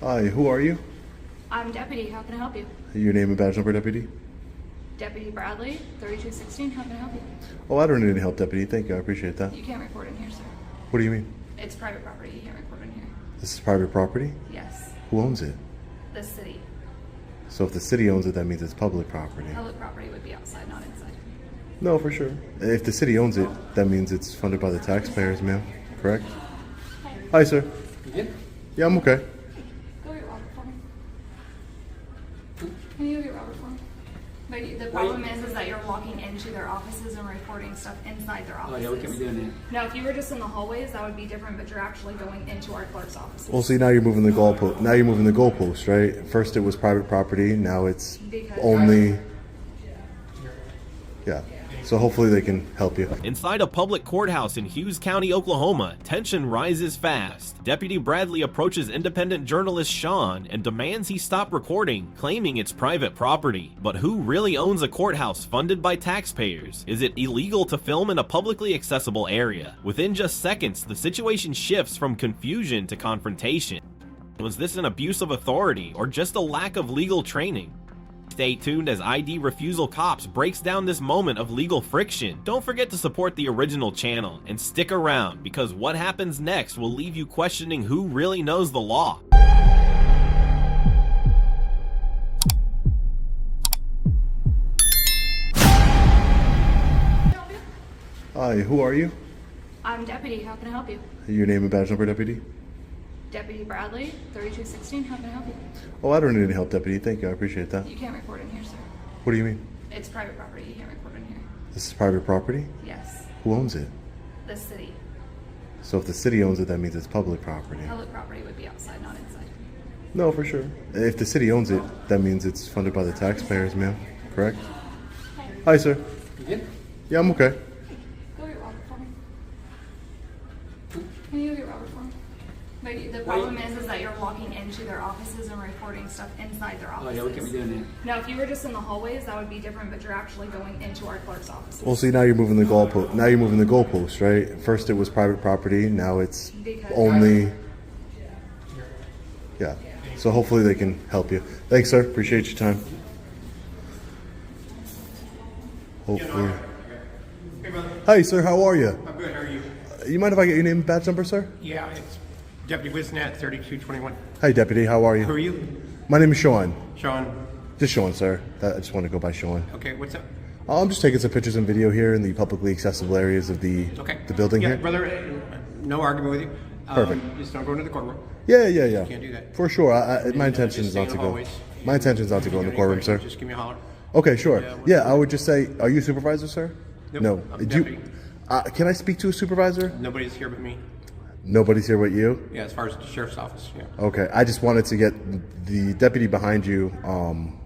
Hi, who are you? I'm Deputy. How can I help you? Your name and badge number, Deputy? Deputy Bradley, 3216. How can I help you? Oh, I don't need any help, Deputy. Thank you. I appreciate that. You can't record in here, sir. What do you mean? It's private property. You can't record in here. This is private property? Yes. Who owns it? The city. So if the city owns it, that means it's public property. Public property would be outside, not inside. No, for sure. If the city owns it, that means it's funded by the taxpayers, ma'am. Correct? Hi, sir. You good? Yeah, I'm okay. Go get Robert for me. Can you go get Robert for me? But the problem is that you're walking into their offices and reporting stuff inside their offices. Oh yeah, we can't be doing that. Now, if you were just in the hallways, that would be different, but you're actually going into our clerk's offices. Well, see, now you're moving the goalpost. Now you're moving the goalpost, right? First it was private property. Now it's Because only. Yeah. So hopefully they can help you. Inside a public courthouse in Hughes County, Oklahoma, tension rises fast. Deputy Bradley approaches independent journalist Sean and demands he stop recording, claiming it's private property. But who really owns a courthouse funded by taxpayers? Is it illegal to film in a publicly accessible area? Within just seconds, the situation shifts from confusion to confrontation. Was this an abuse of authority or just a lack of legal training? Stay tuned as ID Refusal Cops breaks down this moment of legal friction. Don't forget to support the original channel and stick around, because what happens next will leave you questioning who really knows the law. Hi, who are you? I'm Deputy. How can I help you? Your name and badge number, Deputy? Deputy Bradley, 3216. How can I help you? Oh, I don't need any help, Deputy. Thank you. I appreciate that. You can't record in here, sir. What do you mean? It's private property. You can't record in here. This is private property? Yes. Who owns it? The city. So if the city owns it, that means it's public property. Public property would be outside, not inside. No, for sure. If the city owns it, that means it's funded by the taxpayers, ma'am. Correct? Hi, sir. You good? Yeah, I'm okay. Go get Robert for me. Can you go get Robert for me? But the problem is that you're walking into their offices and reporting stuff inside their Oh offices. yeah, we can't be doing that. Now, if you were just in the hallways, that would be different, but you're actually going into our clerk's offices. Well, see, now you're moving the goalpost. Now you're moving the goalpost, right? First it was private property. Now it's Because- only. Yeah. So hopefully they can help you. Thanks, sir. Appreciate your time. Hopefully. Hey, brother. Hi, sir. How are you? I'm good. How are you? You mind if I get your name and badge number, sir? Yeah, it's Deputy Whisnet, 3221. Hi, deputy. How are Who you? are you? My name is Sean. Sean. Just Sean, sir. I just want to go by Sean. Okay, what's up? I'm just taking some pictures and video here in the publicly accessible areas of the building yeah, here. brother, no argument with you. Perfect. Just don't go into the courtroom. Yeah. Can't do that. For sure. My intention Just is stay not in to the go. hallways. My intention is not to go in the If you have any courtroom, sir. questions, Just give me a holler. Okay, sure. Yeah, Yeah, I would just say, are you a supervisor, sir? Nope, No. I'm Do you, deputy. can I speak to a supervisor? Nobody's here but me. Nobody's here but you? Yeah, as far as the sheriff's office. Yeah. Okay, I just wanted to get the deputy behind you,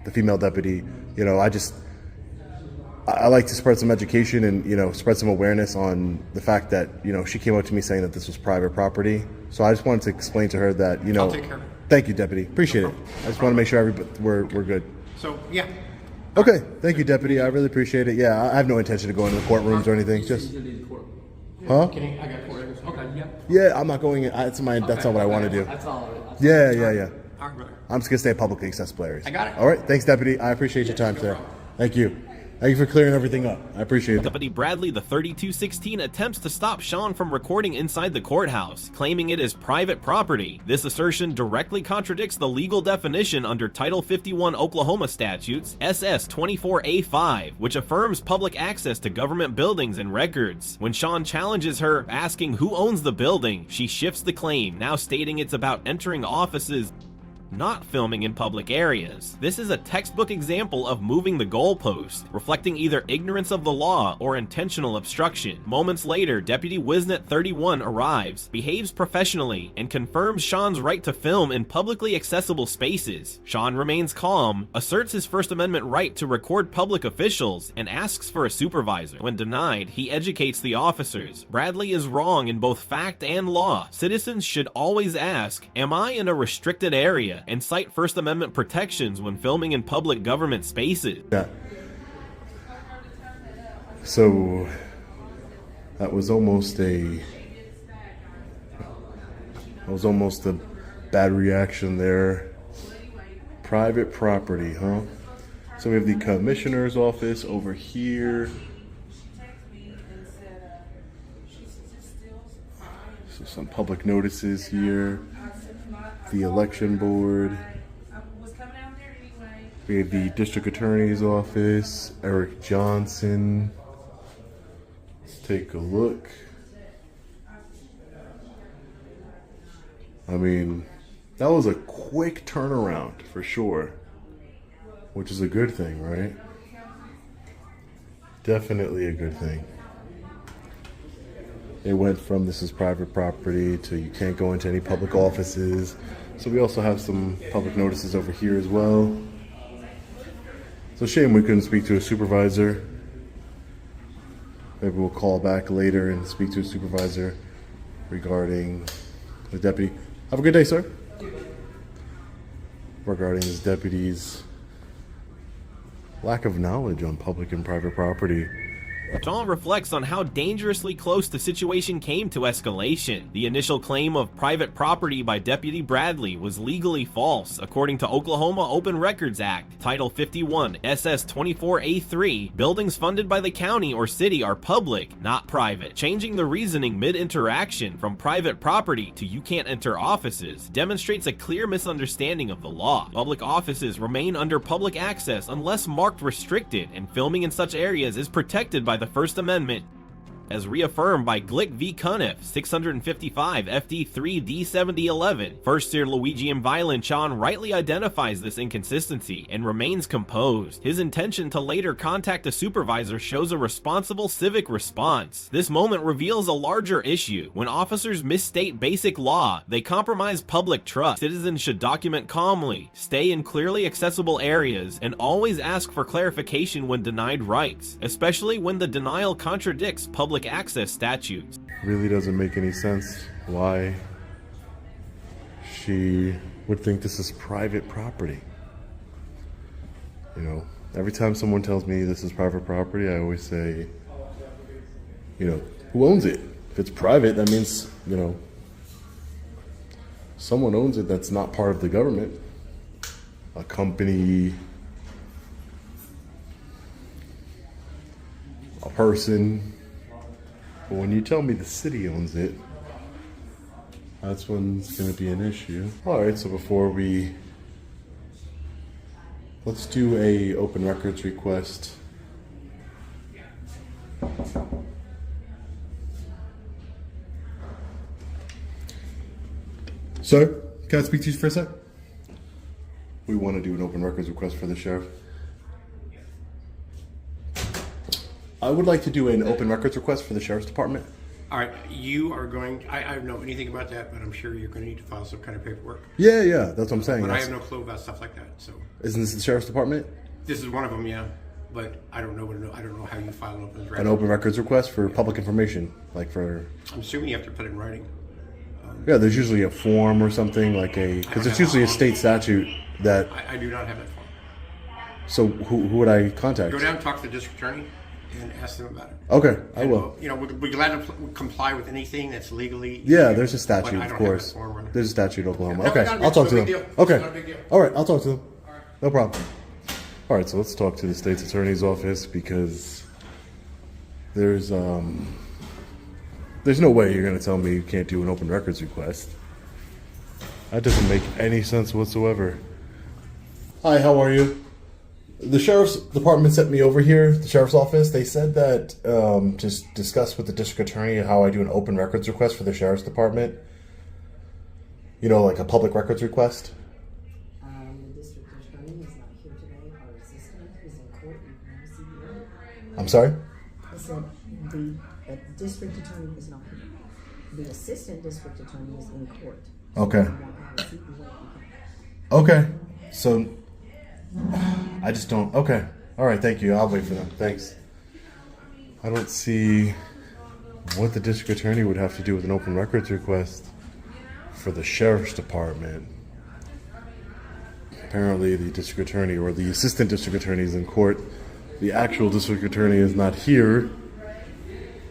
the female deputy. You know, I like to spread some education and, you know, spread some awareness on the fact that, you know, she came up to me saying that this was private property. So I just wanted to explain to her that, you know. I'll take care of it. Thank you, deputy. Appreciate it. I just want to make sure we're good. So, yeah. Okay, thank you, deputy. I really appreciate it. Yeah, I have no intention of going to the courtrooms or anything. Just, huh? Kidding, I got 4 hours. Okay, yeah. Yeah, I'm not going. That's not what I want to do. That's all. Yeah. All right, brother. I'm just gonna stay in publicly accessible areas. I got it. All right, thanks, deputy. I appreciate your time, sir. Thank you. Thank you for clearing everything up. I appreciate it. Deputy Bradley, the 3216, attempts to stop Sean from recording inside the courthouse, claiming it is private property. This assertion directly contradicts the legal definition under Title 51 Oklahoma statutes, SS 24A5, which affirms public access to government buildings and records. When Sean challenges her, asking who owns the building, she shifts the claim, now stating it's about entering offices, not filming in public areas. This is a textbook example of moving the goalpost, reflecting either ignorance of the law or intentional obstruction. Moments later, Deputy Whisnet 31 arrives, behaves professionally, and confirms Sean's right to film in publicly accessible spaces. Sean remains calm, asserts his First Amendment right to record public officials, and asks for a supervisor. When denied, he educates the officers. Bradley is wrong in both fact and law. Citizens should always ask, am I in a restricted area? And cite First Amendment protections when filming in public government spaces. Yeah. So that was almost a bad reaction there. Private property, huh? So we have the commissioner's office over here. So some public notices here. The election board. We have the district attorney's office, Eric Johnson. Let's take a look. I mean, that was a quick turnaround for sure, which is a good thing, right? Definitely a good thing. It went from this is private property to you can't go into any public offices. So we also have some public notices over here as well. So shame we couldn't speak to a supervisor. Maybe we'll call back later and speak to a supervisor regarding the deputy. Have a good day, sir. Regarding his deputy's lack of knowledge on public and private property. Sean reflects on how dangerously close the situation came to escalation. The initial claim of private property by Deputy Bradley was legally false, according to Oklahoma Open Records Act, Title 51, SS 24A3. Buildings funded by the county or city are public, not private. Changing the reasoning mid-interaction from private property to you can't enter offices demonstrates a clear misunderstanding of the law. Public offices remain under public access unless marked restricted, and filming in such areas is protected by the First Amendment, as reaffirmed by Glick v. Cuniff, 655 FD 3D 7011. First year Luigi and Violent Sean rightly identifies this inconsistency and remains composed. His intention to later contact a supervisor shows a responsible civic response. This moment reveals a larger issue. When officers misstate basic law, they compromise public trust. Citizens should document calmly, stay in clearly accessible areas, and always ask for clarification when denied rights, especially when the denial contradicts public access statutes. Really doesn't make any sense why she would think this is private property. You know, every time someone tells me this is private property, I always say, you know, who owns it? If it's private, that means, you know, someone owns it that's not part of the government. A company, a person. But when you tell me the city owns it, that's when it's going to be an issue. All right, so let's do a open records request. Sir, can I speak to you for a sec? We want to do an open records request for the sheriff. I would like to do an open records request for the sheriff's department. All right, you are going, I don't know anything about that, but I'm sure you're going to need to file some kind of paperwork. Yeah, that's what I'm saying. But I have no clue about stuff like that, so. Isn't this the sheriff's department? This is one of them, yeah, but I don't know how you file an open records. An open records request for public information, like for. I'm assuming you have to put it in writing. Yeah, there's usually a form or something like because it's usually a state statute that. I do not have that form. So who would I contact? Go down and talk to the district attorney and ask them about it. Okay, I will. You know, we're glad to comply with anything that's legally. Yeah, there's a statute, but I don't of course. have that form. There's a statute in Oklahoma. Yeah, Okay, not a I'll talk to big them. deal. It's not a Okay, big deal. all right, I'll talk to them. No problem. All right, so let's talk to the state's attorney's office because there's no way you're going to tell me you can't do an open records request. That doesn't make any sense whatsoever. Hi, how are you? The sheriff's department sent me over here, the sheriff's office. They said that just discuss with the district attorney how I do an open records request for the sheriff's department. You know, like a public records request. The district attorney is not here today. Our assistant is in court. You can have a CEO. I'm sorry? I said the district attorney is not here. The assistant district attorney is in court. Okay. If you want to have a CEO, you can. Okay. So I just don't. Okay. All right. Thank you. I'll wait for them. Thanks. I don't see what the district attorney would have to do with an open records request for the sheriff's department. Apparently, the district attorney or the assistant district attorney is in court. The actual district attorney is not here,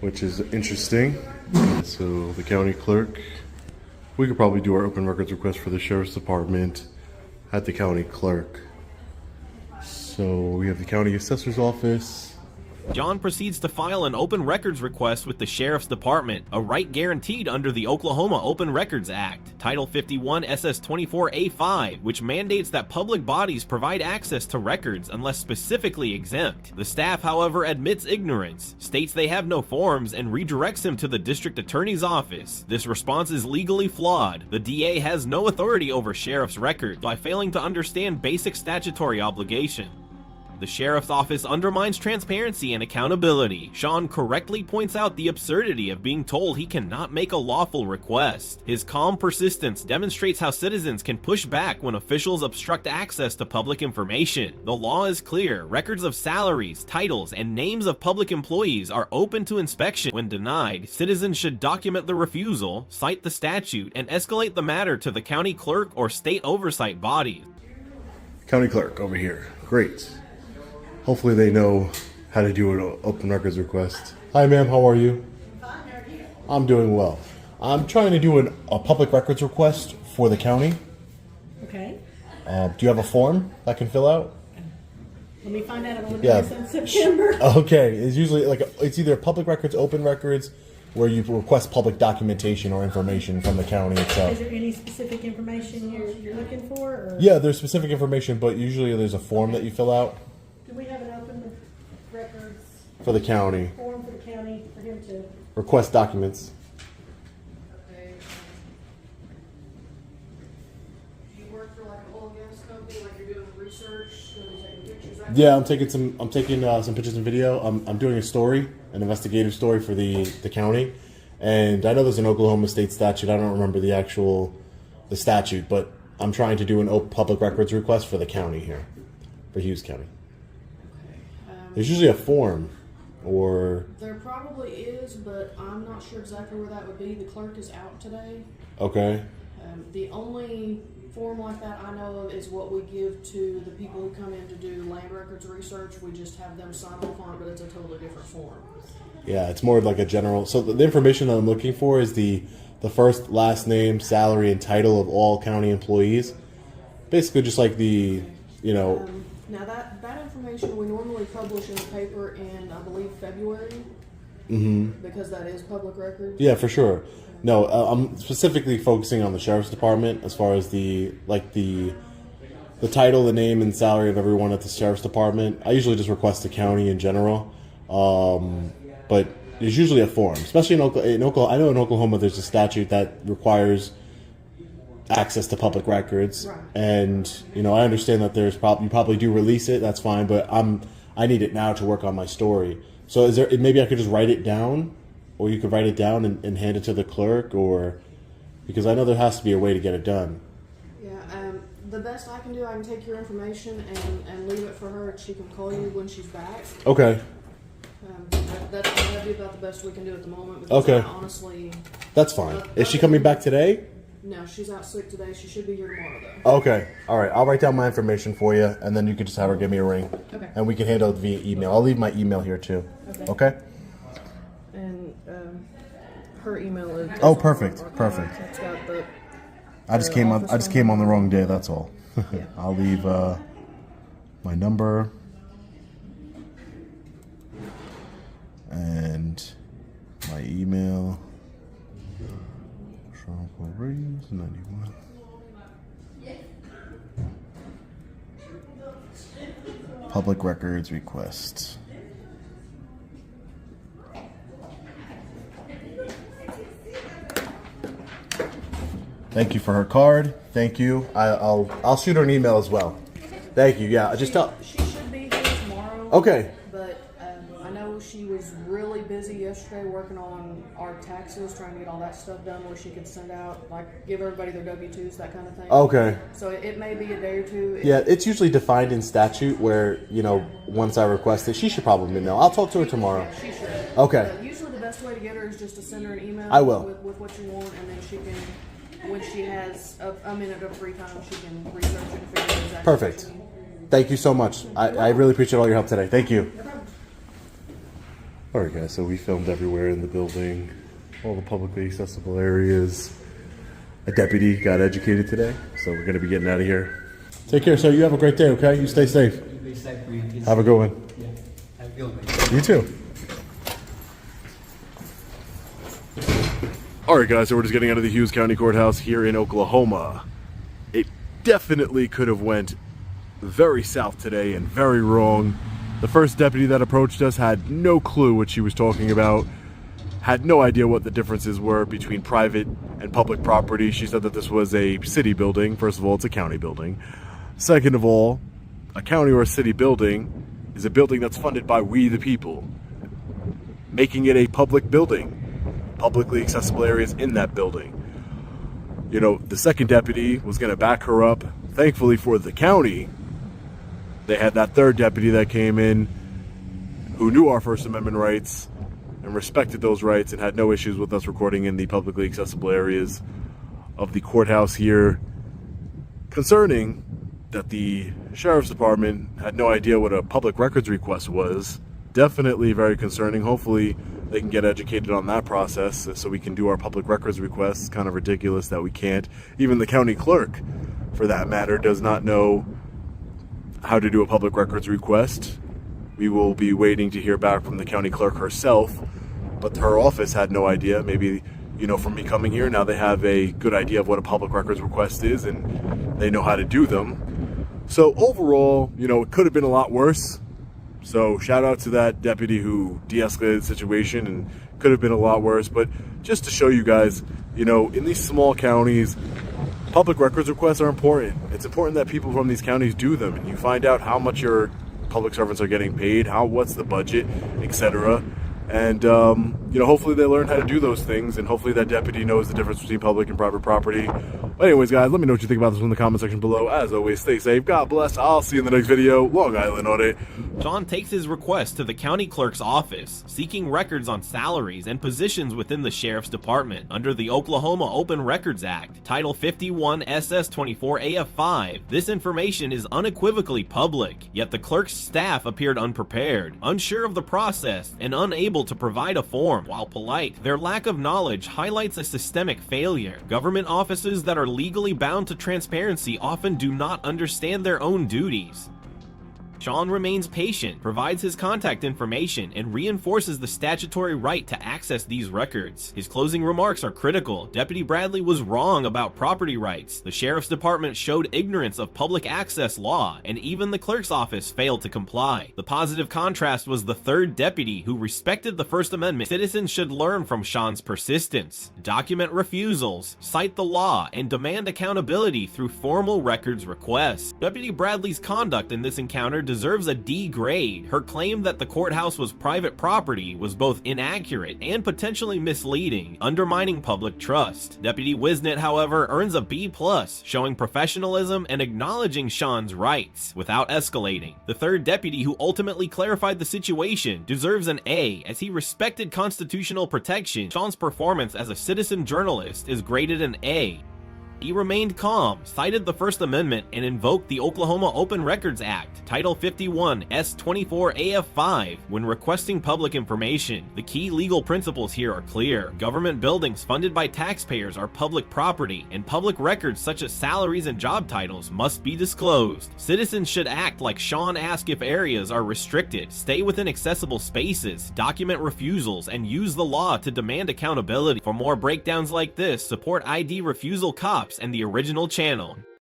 which is interesting. So the county clerk We could probably do our open records request for the sheriff's department at the county clerk. So we have the county assessor's office. John proceeds to file an open records request with the Sheriff's Department, a right guaranteed under the Oklahoma Open Records Act, Title 51 SS 24A5, which mandates that public bodies provide access to records unless specifically exempt. The staff, however, admits ignorance, states they have no forms, and redirects him to the district attorney's office. This response is legally flawed. The DA has no authority over sheriff's records by failing to understand basic statutory obligation. The sheriff's office undermines transparency and accountability. Sean correctly points out the absurdity of being told he cannot make a lawful request. His calm persistence demonstrates how citizens can push back when officials obstruct access to public information. The law is clear. Records of salaries, titles, and names of public employees are open to inspection. When denied, citizens should document the refusal, cite the statute, and escalate the matter to the county clerk or state oversight bodies. County clerk over here. Great. Hopefully they know how to do an open records request. Hi ma'am, how are you? I'm doing well. I'm trying to do a public records request for the county. Okay, Do you have a form I can fill out? let me find out. I'm going to Yeah. do this in September. Okay, it's usually it's either public records, open records, where you request public documentation or information from the county itself. Is there any specific information you're looking for? Or Yeah, there's specific information, but usually there's a form that you fill out do we have an open records for the county. form for the county for him to? Request documents. Okay. Do you work for like an oil and gas company, like you're doing research, and taking pictures? Yeah, I'm taking some pictures and video. I'm doing a story, an investigative story for the county, and I know there's an Oklahoma state statute. I don't remember the statute, but I'm trying to do an public records request for the county here, for Hughes County. There's usually a form, or There probably is, but I'm not sure exactly where that would be. The clerk is out today. okay, The only form like that I know of is what we give to the people who come in to do land records research. We just have them sign off on it, but it's a totally different form. yeah, it's more like a general. So the information that I'm looking for is the first, last name, salary, and title of all county employees. Basically, just like Now that information we normally publish in the paper in, I believe, February. Because that is public record. Yeah, for sure. No, I'm specifically focusing on the sheriff's department as far as the title, the name, and salary of everyone at the sheriff's department. I usually just request the county in general, but there's usually a form, especially in Oklahoma. I know in Oklahoma there's a statute that requires access to public records, Right. and I understand that you probably do release it. That's fine, but I need it now to work on my story. So is there, maybe I could just write it down, or you could write it down and hand it to the clerk, or because I know there has to be a way to get it done. Yeah, the best I can do, I can take your information and leave it for her, and she can call you when she's back. Okay, That'd be about the best we can do at the moment. Because Okay. I honestly, that's fine. Is she coming back today? no, she's out sick today. She should be here tomorrow though. Okay, all right. I'll write down my information for you, and then you can just have her give me a ring, Okay. and we can handle it via email. I'll leave my email here too. Okay. And her email is. Oh, perfect, perfect. It's got the. I just came on the wrong day. That's all. I'll leave my number and my email. Tropical Rings 91. Public records request. Thank you for her card. Thank you. I'll shoot her an email as well. Thank you. Yeah, just tell. She should be here tomorrow. Okay. But I know she was really busy yesterday working on our taxes, trying to get all that stuff done where she could send out, like, give everybody their W-2s, that kind of thing. Okay. So it may be a day or two. Yeah, it's usually defined in statute where, once I request it, she should probably know. I'll talk to her tomorrow. She should. Okay. Usually the best way to get her is just to send her an email. I will. With what you want, and then she can, when she has a minute of free time, she can research it and figure out exactly Perfect. what you need. Thank you so much. I really appreciate all your help today. Thank you. No problem. Alright guys, so we filmed everywhere in the building, all the publicly accessible areas. a deputy got educated today, so we're going to be getting out of here. Take care, sir. You have a great day, okay? You stay safe. Be safe for your kids. Have a good one. Yeah. Have a good one. You too. All right, guys, so we're just getting out of the Hughes County Courthouse here in Oklahoma. It definitely could have went very south today and very wrong. The first deputy that approached us had no clue what she was talking about, had no idea what the differences were between private and public property. She said that this was a city building. First of all, it's a county building. Second of all, a county or a city building is a building that's funded by we the people, making it a public building. Publicly accessible areas in that building. You know, the second deputy was going to back her up. Thankfully for the county, they had that third deputy that came in who knew our First Amendment rights and respected those rights and had no issues with us recording in the publicly accessible areas of the courthouse here. Concerning that the sheriff's department had no idea what a public records request was, definitely very concerning. Hopefully they can get educated on that process so we can do our public records requests. It's kind of ridiculous that we can't. Even the county clerk, for that matter, does not know how to do a public records request. We will be waiting to hear back from the county clerk herself, but her office had no idea. Maybe, you know, from me coming here, now they have a good idea of what a public records request is and they know how to do them. So overall, you know, it could have been a lot worse. So shout out to that deputy who de-escalated the situation, and could have been a lot worse. But just to show you guys, you know, in these small counties, public records requests are important. It's important that people from these counties do them, and you find out how much your public servants are getting paid, what's the budget, etc. And, you know, hopefully they learn how to do those things, and hopefully that deputy knows the difference between public and private property. But anyways, guys, let me know what you think about this in the comment section below. As always, stay safe. God bless. I'll see you in the next video. Long Island Audit. Sean takes his request to the county clerk's office, seeking records on salaries and positions within the sheriff's department under the Oklahoma Open Records Act, Title 51 SS 24 AF5. This information is unequivocally public, yet the clerk's staff appeared unprepared, unsure of the process, and unable to provide a form. While polite, their lack of knowledge highlights a systemic failure. Government offices that are legally bound to transparency often do not understand their own duties. Sean remains patient, provides his contact information, and reinforces the statutory right to access these records. His closing remarks are critical. Deputy Bradley was wrong about property rights. The sheriff's department showed ignorance of public access law, and even the clerk's office failed to comply. The positive contrast was the third deputy who respected the First Amendment. Citizens should learn from Sean's persistence, document refusals, cite the law, and demand accountability through formal records requests. Deputy Bradley's conduct in this encounter deserves a D grade. Her claim that the courthouse was private property was both inaccurate and potentially misleading, undermining public trust. Deputy Whisnet, however, earns a B+, showing professionalism and acknowledging Sean's rights without escalating. The third deputy, who ultimately clarified the situation, deserves an A, as he respected constitutional protection. Sean's performance as a citizen journalist is graded an A. He remained calm, cited the First Amendment, and invoked the Oklahoma Open Records Act, Title 51 S24 AF5, when requesting public information. The key legal principles here are clear. Government buildings funded by taxpayers are public property, and public records such as salaries and job titles must be disclosed. Citizens should act like Sean asked if areas are restricted, stay within accessible spaces, document refusals, and use the law to demand accountability. For more breakdowns like this, support ID Refusal Cops and the original channel.